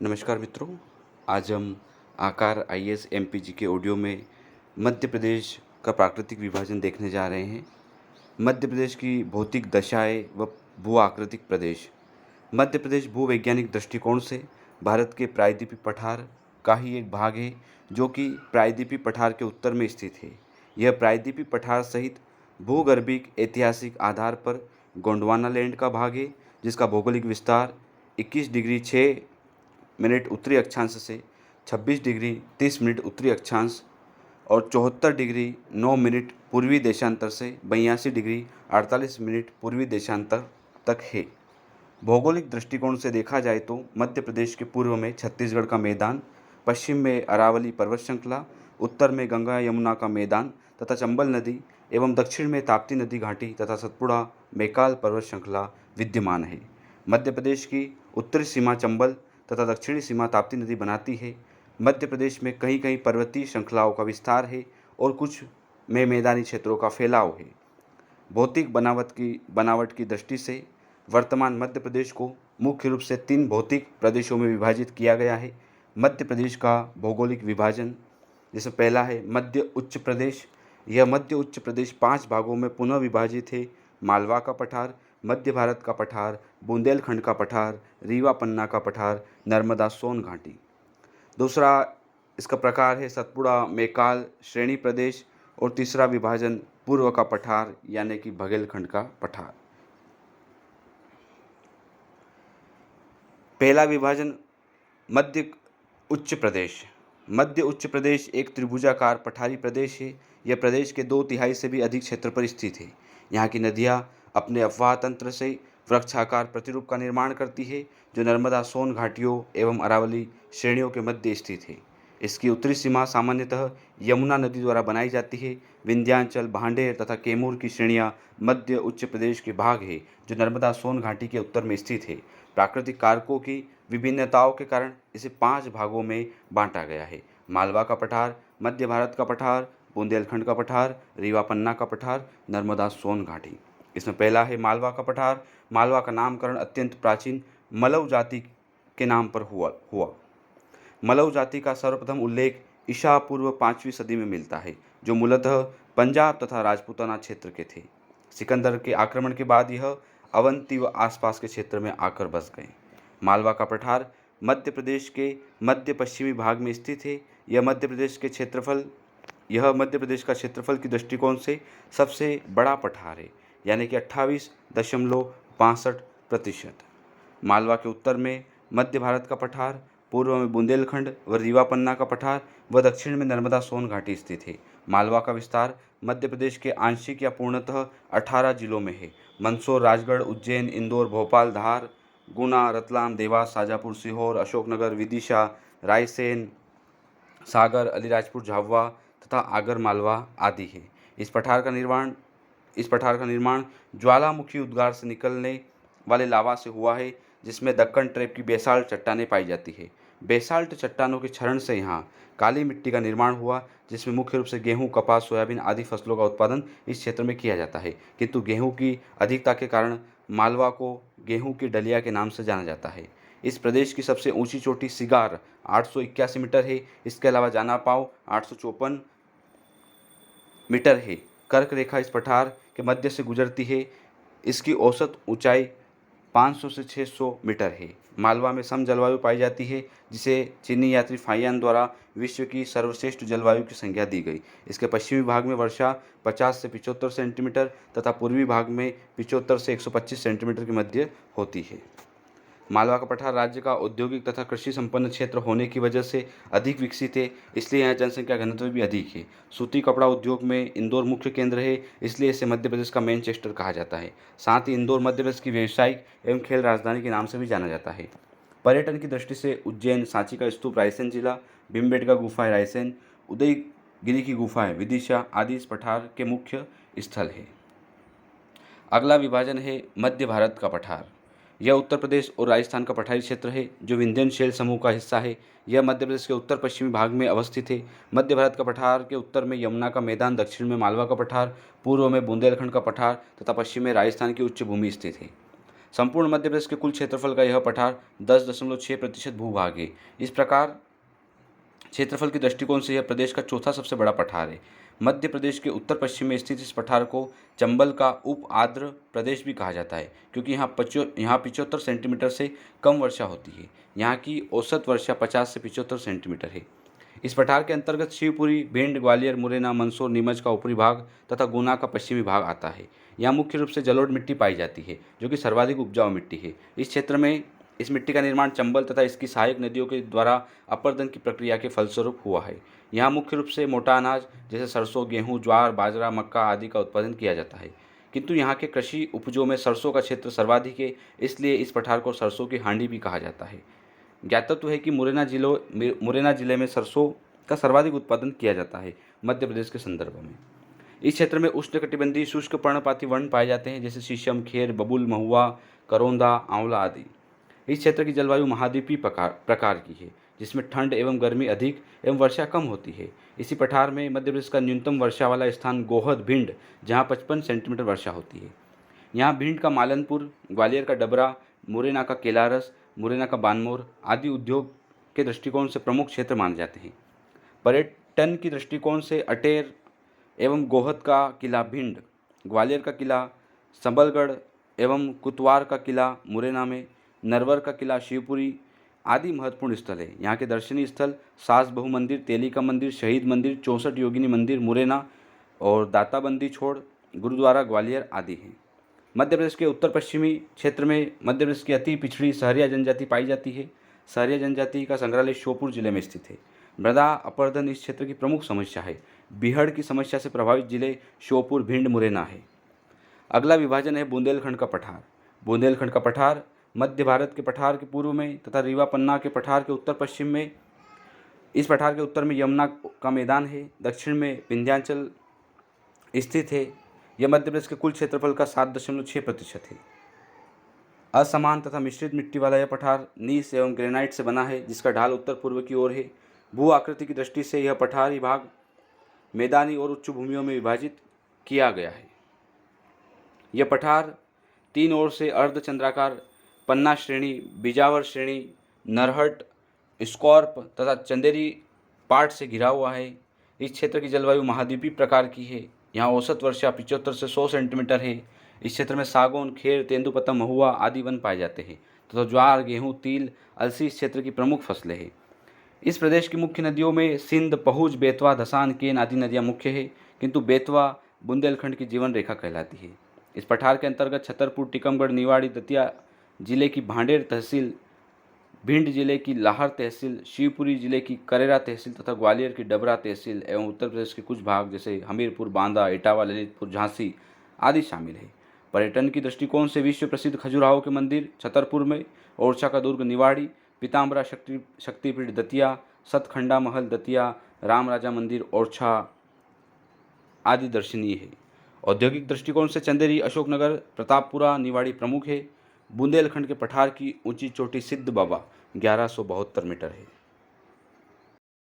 नमस्कार मित्रों। आज हम आकार आईएएस एमपीजी के ऑडियो में मध्य प्रदेश का प्राकृतिक विभाजन देखने जा रहे हैं। मध्य प्रदेश की भौतिक दशाएं व भू आकृतिक प्रदेश। मध्य प्रदेश भूवैज्ञानिक दृष्टिकोण से भारत के प्रायद्वीपीय पठार का ही एक भाग है, जो कि प्रायद्वीपीय पठार के उत्तर में स्थित है। यह प्रायद्वीपीय पठार सहित भूगर्भिक ऐतिहासिक आधार पर गोंडवाना लैंड का भाग है, जिसका भौगोलिक विस्तार 21 डिग्री 6 मिनट उत्तरी अक्षांश से 26 डिग्री 30 मिनट उत्तरी अक्षांश और 74 डिग्री 9 मिनट पूर्वी देशांतर से 82 डिग्री 48 मिनट पूर्वी देशांतर तक है। भौगोलिक दृष्टिकोण से देखा जाए तो मध्य प्रदेश के पूर्व में छत्तीसगढ़ का मैदान, पश्चिम में अरावली पर्वत श्रृंखला, उत्तर में गंगा यमुना का मैदान तथा चंबल नदी एवं दक्षिण में ताप्ती नदी घाटी तथा सतपुड़ा मैकाल पर्वत श्रृंखला विद्यमान है। मध्य प्रदेश की उत्तरी सीमा चंबल तथा दक्षिणी सीमा ताप्ती नदी बनाती है। मध्य प्रदेश में कहीं कहीं पर्वतीय श्रृंखलाओं का विस्तार है और कुछ में मैदानी क्षेत्रों का फैलाव है। भौतिक बनावट की दृष्टि से वर्तमान मध्य प्रदेश को मुख्य रूप से 3 भौतिक प्रदेशों में विभाजित किया गया है। मध्य प्रदेश का भौगोलिक विभाजन, जिसमें पहला है मध्य उच्च प्रदेश। यह मध्य उच्च प्रदेश 5 भागों में पुनः विभाजित है। मालवा का पठार, मध्य भारत का पठार, बुंदेलखंड का पठार, रीवा पन्ना का पठार, नर्मदा सोन घाटी। दूसरा इसका प्रकार है सतपुड़ा मैकाल श्रेणी प्रदेश और तीसरा विभाजन पूर्व का पठार यानी कि बघेलखंड का पठार। पहला विभाजन मध्य उच्च प्रदेश। मध्य उच्च प्रदेश एक त्रिभुजाकार पठारी प्रदेश है। यह प्रदेश के 2/3 से भी अधिक क्षेत्र पर स्थित है। यहाँ की नदियाँ अपने अफवाह तंत्र से वृक्षाकार प्रतिरूप का निर्माण करती है, जो नर्मदा सोन घाटियों एवं अरावली श्रेणियों के मध्य स्थित है। इसकी उत्तरी सीमा सामान्यतः यमुना नदी द्वारा बनाई जाती है। विंध्याचल, भांडेर तथा कैमूर की श्रेणियाँ मध्य उच्च प्रदेश के भाग है, जो नर्मदा सोन घाटी के उत्तर में स्थित है। प्राकृतिक कारकों की विभिन्नताओं के कारण इसे 5 भागों में बांटा गया है। मालवा का पठार, मध्य भारत का पठार, बुंदेलखंड का पठार, रीवा पन्ना का पठार, नर्मदा सोन घाटी। इसमें पहला है मालवा का पठार। मालवा का नामकरण अत्यंत प्राचीन मलव जाति के नाम पर हुआ। मलव जाति का सर्वप्रथम उल्लेख ईसा पूर्व 5वीं सदी में मिलता है, जो मूलतः पंजाब तथा राजपूताना क्षेत्र के थे। सिकंदर के आक्रमण के बाद यह अवंती व आसपास के क्षेत्र में आकर बस गए। मालवा का पठार मध्य प्रदेश के मध्य पश्चिमी भाग में स्थित है। यह मध्य प्रदेश का क्षेत्रफल की दृष्टिकोण से सबसे बड़ा पठार है, यानी कि 28.62%। मालवा के उत्तर में मध्य भारत का पठार, पूर्व में बुंदेलखंड व रीवा पन्ना का पठार व दक्षिण में नर्मदा सोन घाटी स्थित है। मालवा का विस्तार मध्य प्रदेश के आंशिक या पूर्णतः 18 जिलों में है। मंदसौर, राजगढ़, उज्जैन, इंदौर, भोपाल, धार, गुना, रतलाम, देवास, शाजापुर, सीहोर, अशोकनगर, विदिशा, रायसेन, सागर, अलीराजपुर, झाबुआ तथा आगर मालवा आदि है। इस पठार का निर्माण ज्वालामुखी उद्गार से निकलने वाले लावा से हुआ है, जिसमें दक्कन ट्रैप की बेसाल्ट चट्टानें पाई जाती है। बेसाल्ट चट्टानों के क्षरण से यहाँ काली मिट्टी का निर्माण हुआ, जिसमें मुख्य रूप से गेहूं, कपास, सोयाबीन आदि फसलों का उत्पादन इस क्षेत्र में किया जाता है। किंतु गेहूं की अधिकता के कारण मालवा को गेहूं की डलिया के नाम से जाना जाता है। इस प्रदेश की सबसे ऊंची चोटी सिगार 881 मीटर है। इसके अलावा जानापाव 854 मीटर है। कर्क रेखा इस पठार के मध्य से गुजरती है। इसकी औसत ऊंचाई 500 से 600 मीटर है। मालवा में सम जलवायु पाई जाती है, जिसे चीनी यात्री फाहियान द्वारा विश्व की सर्वश्रेष्ठ जलवायु की संज्ञा दी गई। इसके पश्चिमी भाग में वर्षा 50 से 75 सेंटीमीटर तथा पूर्वी भाग में 75 से 125 सेंटीमीटर के मध्य होती है। मालवा का पठार राज्य का औद्योगिक तथा कृषि संपन्न क्षेत्र होने की वजह से अधिक विकसित है, इसलिए यहाँ जनसंख्या घनत्व भी अधिक है। सूती कपड़ा उद्योग में इंदौर मुख्य केंद्र है, इसलिए इसे मध्य प्रदेश का मैनचेस्टर कहा जाता है। साथ ही इंदौर मध्य प्रदेश की व्यावसायिक एवं खेल राजधानी के नाम से भी जाना जाता है। पर्यटन की दृष्टि से उज्जैन, सांची का स्तूप रायसेन जिला, भीमबेटका गुफाएं रायसेन, उदयगिरी की गुफाएं विदिशा आदि इस पठार के मुख्य स्थल है। अगला विभाजन है मध्य भारत का पठार। यह उत्तर प्रदेश और राजस्थान का पठारी क्षेत्र है, जो विंध्यन शैल समूह का हिस्सा है। यह मध्य प्रदेश के उत्तर पश्चिमी भाग में अवस्थित है। मध्य भारत का पठार के उत्तर में यमुना का मैदान, दक्षिण में मालवा का पठार, पूर्व में बुंदेलखंड का पठार तथा पश्चिम में राजस्थान की उच्च भूमि स्थित है। संपूर्ण मध्य प्रदेश के कुल क्षेत्रफल का यह पठार 10.6% भूभाग है। इस प्रकार क्षेत्रफल के दृष्टिकोण से यह प्रदेश का चौथा सबसे बड़ा पठार है। मध्य प्रदेश के उत्तर पश्चिम में स्थित इस पठार को चंबल का उप आर्द्र प्रदेश भी कहा जाता है, क्योंकि यहाँ 75 सेंटीमीटर से कम वर्षा होती है। यहाँ की औसत वर्षा 50 से 75 सेंटीमीटर है। इस पठार के अंतर्गत शिवपुरी, भिंड, ग्वालियर, मुरैना, मंदसौर, नीमच का ऊपरी भाग तथा गुना का पश्चिमी भाग आता है। यहाँ मुख्य रूप से जलोढ़ मिट्टी पाई जाती है, जो कि सर्वाधिक उपजाऊ मिट्टी है। इस क्षेत्र में इस मिट्टी का निर्माण चंबल तथा इसकी सहायक नदियों के द्वारा अपर्दन की प्रक्रिया के फलस्वरूप हुआ है। यहाँ मुख्य रूप से मोटा अनाज जैसे सरसों, गेहूँ, ज्वार, बाजरा, मक्का आदि का उत्पादन किया जाता है। किंतु यहाँ के कृषि उपजों में सरसों का क्षेत्र सर्वाधिक है, इसलिए इस पठार को सरसों की हांडी भी कहा जाता है। ज्ञातव्य है कि मुरैना जिले में सरसों का सर्वाधिक उत्पादन किया जाता है मध्य प्रदेश के संदर्भ में। इस क्षेत्र में उष्णकटिबंधीय शुष्क पर्णपाती वर्ण पाए जाते हैं, जैसे शीशम, खेर, बबूल, महुआ, करोंदा, आंवला आदि। इस क्षेत्र की जलवायु महाद्वीपीय प्रकार की है, जिसमें ठंड एवं गर्मी अधिक एवं वर्षा कम होती है। इसी पठार में मध्य प्रदेश का न्यूनतम वर्षा वाला स्थान गोहद, भिंड, जहाँ 55 सेंटीमीटर वर्षा होती है। यहाँ भिंड का मालनपुर, ग्वालियर का डबरा, मुरैना का केलारस, मुरैना का बानमोर आदि उद्योग के दृष्टिकोण से प्रमुख क्षेत्र माने जाते हैं। पर्यटन की दृष्टिकोण से अटेर एवं गोहद का किला भिंड, ग्वालियर का किला संबलगढ़ एवं कुतवार का किला मुरैना में, नरवर का किला शिवपुरी आदि महत्वपूर्ण स्थल है। यहाँ के दर्शनीय स्थल सास बहु मंदिर, तेली का मंदिर, शहीद मंदिर, 64 योगिनी मंदिर मुरैना और दाताबंदी छोड़ गुरुद्वारा ग्वालियर आदि हैं। मध्य प्रदेश के उत्तर पश्चिमी क्षेत्र में मध्य प्रदेश की अति पिछड़ी सहरिया जनजाति पाई जाती है। सहरिया जनजाति का संग्रहालय श्योपुर जिले में स्थित है। मृदा अपर्दन इस क्षेत्र की प्रमुख समस्या है। बीहड़ की समस्या से प्रभावित जिले श्योपुर, भिंड, मुरैना है। अगला विभाजन है बुंदेलखंड का पठार। बुंदेलखंड का पठार मध्य भारत के पठार के पूर्व में तथा रीवा पन्ना के पठार के उत्तर पश्चिम में। इस पठार के उत्तर में यमुना का मैदान है, दक्षिण में विंध्याचल स्थित है। यह मध्य प्रदेश के कुल क्षेत्रफल का 7.6% है। असमान तथा मिश्रित मिट्टी वाला यह पठार नीस एवं ग्रेनाइट से बना है, जिसका ढाल उत्तर पूर्व की ओर है। भू आकृति की दृष्टि से यह पठारी भाग मैदानी और उच्च भूमियों में विभाजित किया गया है। यह पठार 3 ओर से अर्धचंद्राकार पन्ना श्रेणी, बिजावर श्रेणी, नरहट, स्कॉर्प तथा चंदेरी पाट से घिरा हुआ है। इस क्षेत्र की जलवायु महाद्वीपीय प्रकार की है। यहाँ औसत वर्षा 75 से 100 सेंटीमीटर है। इस क्षेत्र में सागौन, खेर, तेंदुपत्ता, महुआ आदि वन पाए जाते हैं तथा ज्वार, गेहूँ, तिल, अलसी इस क्षेत्र की प्रमुख फसलें हैं। इस प्रदेश की मुख्य नदियों में सिंध, पहुज, बेतवा, धसान, केन आदि नदियाँ मुख्य है, किंतु बेतवा बुंदेलखंड की जीवन रेखा कहलाती है। इस पठार के अंतर्गत छतरपुर, टीकमगढ़, निवाड़ी, दतिया जिले की भांडेर तहसील, भिंड जिले की लाहर तहसील, शिवपुरी जिले की करेरा तहसील तथा ग्वालियर की डबरा तहसील एवं उत्तर प्रदेश के कुछ भाग जैसे हमीरपुर, बांदा, इटावा, ललितपुर, झांसी आदि शामिल है। पर्यटन की दृष्टिकोण से विश्व प्रसिद्ध खजुराहो के मंदिर छतरपुर में, ओरछा का दुर्ग निवाड़ी, पीताम्बरा शक्तिपीठ दतिया, सतखंडा महल दतिया, राम राजा मंदिर ओरछा आदि दर्शनीय है। औद्योगिक दृष्टिकोण से चंदेरी, अशोकनगर, प्रतापपुरा, निवाड़ी प्रमुख है। बुंदेलखंड के पठार की ऊंची चोटी सिद्ध बाबा 1172 मीटर है।